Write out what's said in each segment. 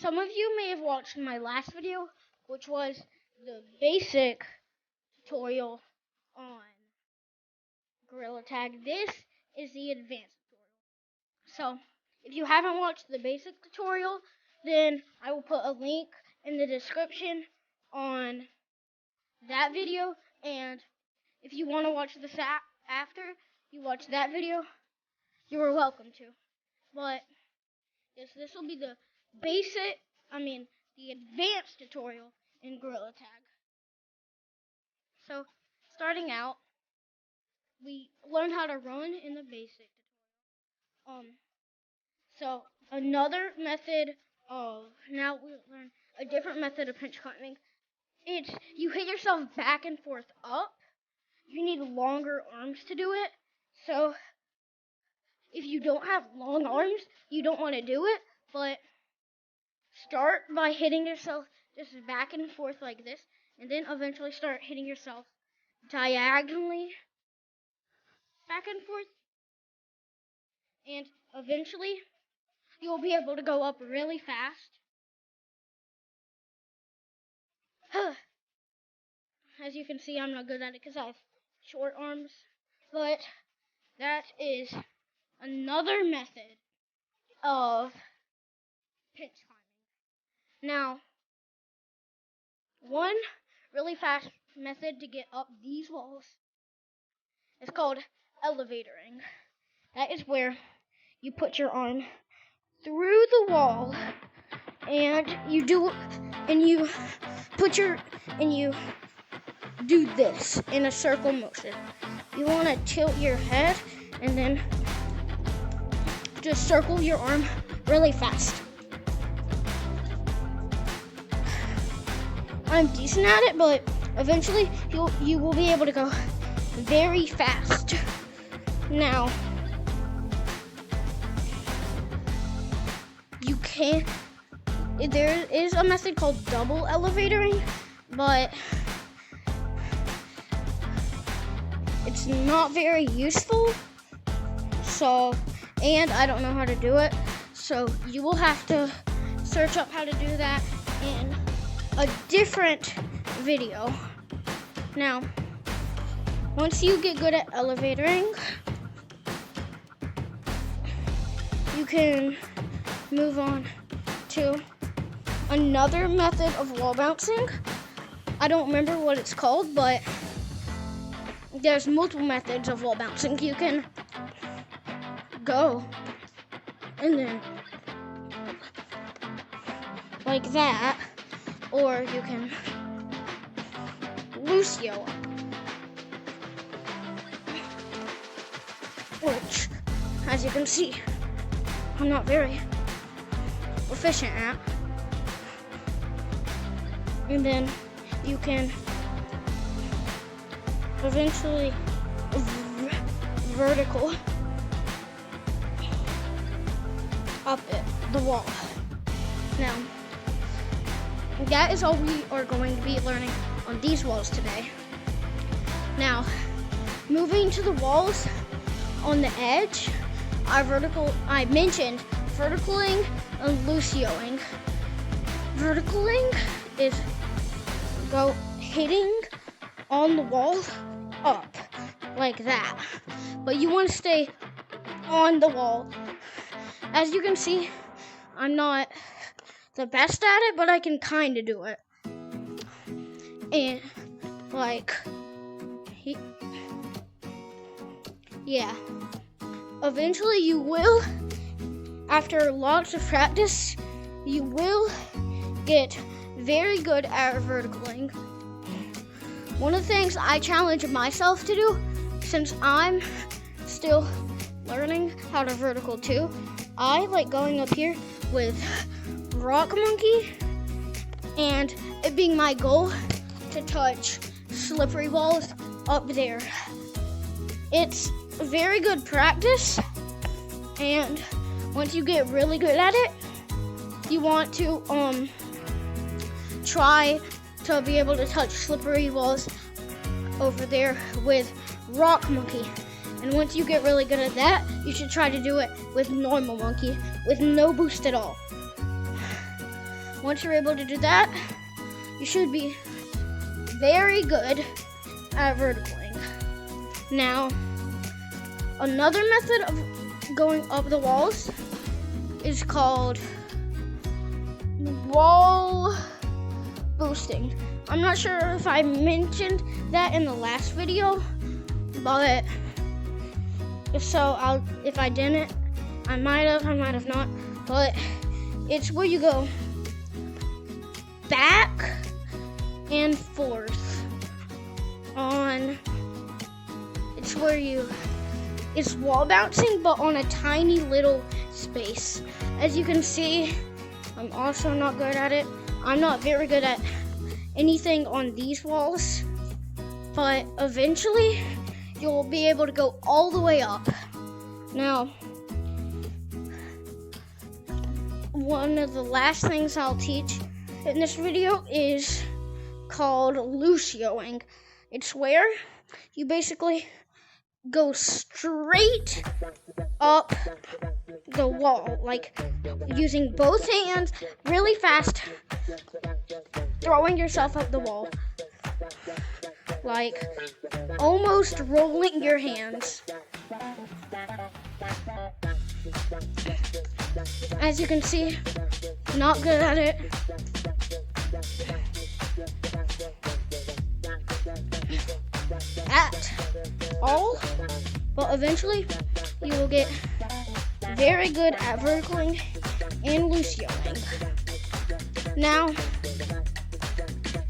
Some of you may have watched my last video, which was the basic tutorial on Gorilla Tag. This is the advanced tutorial. So, if you haven't watched the basic tutorial, then I will put a link in the description on that video, and if you want to watch this after you watch that video, you are welcome to. But this will be the the advanced tutorial in Gorilla Tag. So, starting out, we learned how to run in the basic tutorial. So another method now we learn a different method of pinch climbing. It's you hit yourself back and forth up. You need longer arms to do it. So if you don't have long arms, you don't want to do it, but start by hitting yourself just back and forth like this, and then eventually start hitting yourself diagonally back and forth, and eventually you'll be able to go up really fast. As you can see, I'm not good at it because I have short arms, but that is another method of pinch climbing. Now, one really fast method to get up these walls is called elevatoring. That is where you put your arm through the wall and you do this in a circle motion. You want to tilt your head and then just circle your arm really fast. I'm decent at it, but eventually you will be able to go very fast. Now, there is a method called double elevatoring, but it's not very useful. And I don't know how to do it. So you will have to search up how to do that in a different video. Now, once you get good at elevatoring, you can move on to another method of wall bouncing. I don't remember what it's called, but there's multiple methods of wall bouncing. You can go and then like that, or you can Lucio, which, as you can see, I'm not very efficient at. And then you can eventually vertical up the wall. Now, that is all we are going to be learning on these walls today. Now, moving to the walls on the edge, I mentioned verticaling and lucioing. Verticaling is hitting on the wall up like that, but you want to stay on the wall. As you can see, I'm not the best at it, but I can kind of do it. And yeah, eventually you will, after lots of practice, you will get very good at verticaling. One of the things I challenge myself to do, since I'm still learning how to vertical too, I like going up here with Rock Monkey, and it being my goal to touch slippery walls up there. It's very good practice, and once you get really good at it, you want to try to be able to touch slippery walls over there with Rock Monkey. And once you get really good at that, you should try to do it with normal monkey with no boost at all. once you're able to do that, you should be very good at verticaling. Now, another method of going up the walls is called wall boosting. I'm not sure if I mentioned that in the last video, but if I didn't, I might have not, but it's where you go back and forth it's wall bouncing, but on a tiny little space. As you can see, I'm also not good at it. I'm not very good at anything on these walls, but eventually you'll be able to go all the way up. Now, one of the last things I'll teach in this video is called Lucioing. It's where you basically go straight up the wall, like using both hands really fast, throwing yourself up the wall, like almost rolling your hands. As you can see, not good at it. At all, but eventually you will get very good at verticaling and lucioing. Now,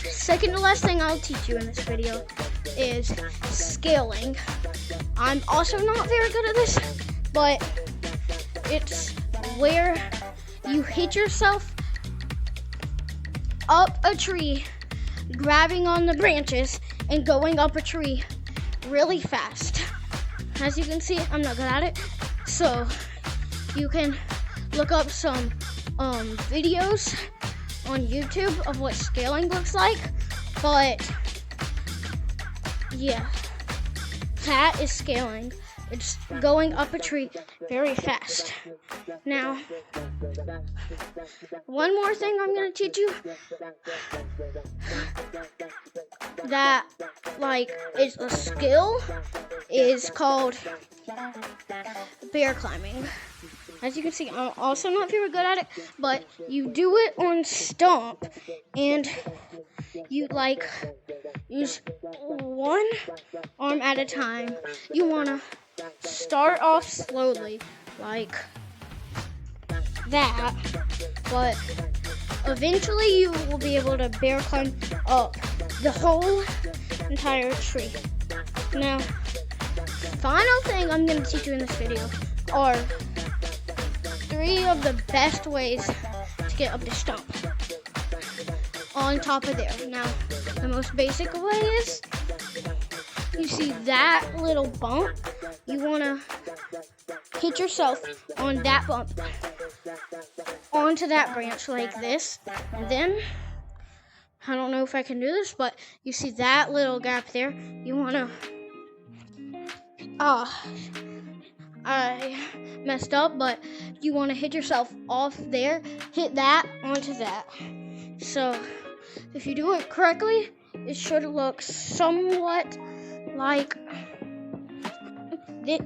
second to last thing I'll teach you in this video is scaling. I'm also not very good at this, but it's where you hit yourself up a tree, grabbing on the branches and going up a tree really fast. As you can see, I'm not good at it, so you can look up some videos on YouTube of what scaling looks like, but yeah, that is scaling. It's going up a tree very fast. Now, one more thing I'm going to teach you that is a skill is called bear climbing. As you can see, I'm also not very good at it, but you do it on stump and you use one arm at a time. You want to start off slowly like that, but eventually you will be able to bear climb up the whole entire tree. Now, final thing I'm going to teach you in this video are 3 of the best ways to get up the stump on top of there. Now, the most basic way is, you see that little bump, you want to hit yourself on that bump onto that branch like this, and then I don't know if I can do this, but you see that little gap there, you want to I messed up, but you want to hit yourself off there, hit that onto that. So if you do it correctly, it should look somewhat like this.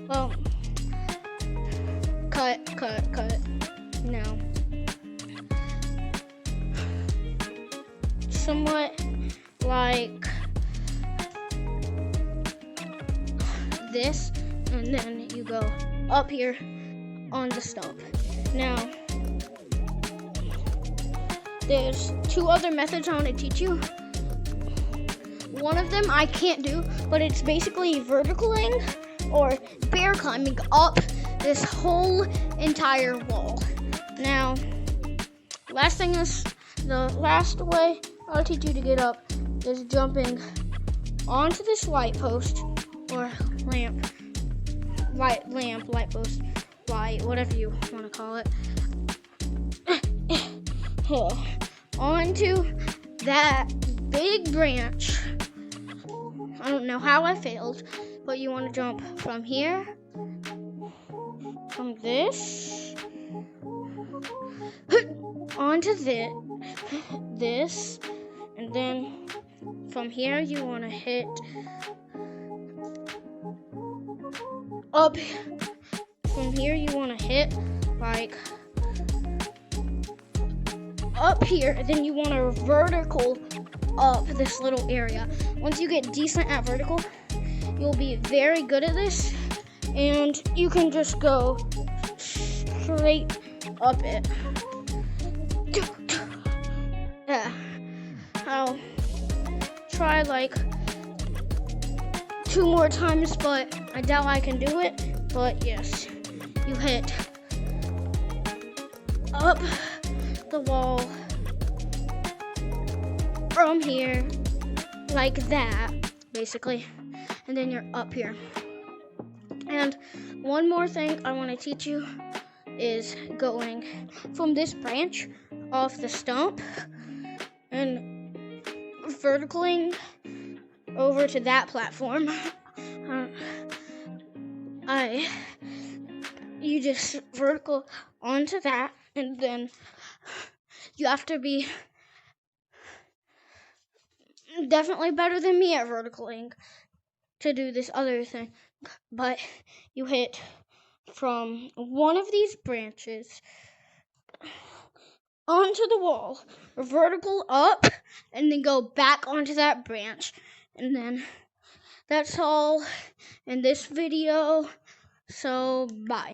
Well, cut. No. Somewhat like this, and then you go up here on the stump. Now, there's 2 other methods I want to teach you. One of them I can't do, but it's basically verticaling or bear climbing up this whole entire wall. Now, the last way I'll teach you to get up is jumping onto this light post or light post, whatever you want to call it. Onto that big branch. I don't know how I failed, but you want to jump from here from this onto this, and then from here you want to hit up. From here you want to hit like up here, then you want to vertical up this little area. Once you get decent at vertical, you'll be very good at this, and you can just go straight up it. Yeah, I'll try like 2 more times, but I doubt I can do it. But yes, you hit up the wall from here like that, basically, and then you're up here. And one more thing I want to teach you is going from this branch off the stump and verticaling over to that platform. You just vertical onto that, and then you have to be definitely better than me at verticaling to do this other thing. But you hit from one of these branches onto the wall, vertical up, and then go back onto that branch. And then that's all in this video. So bye.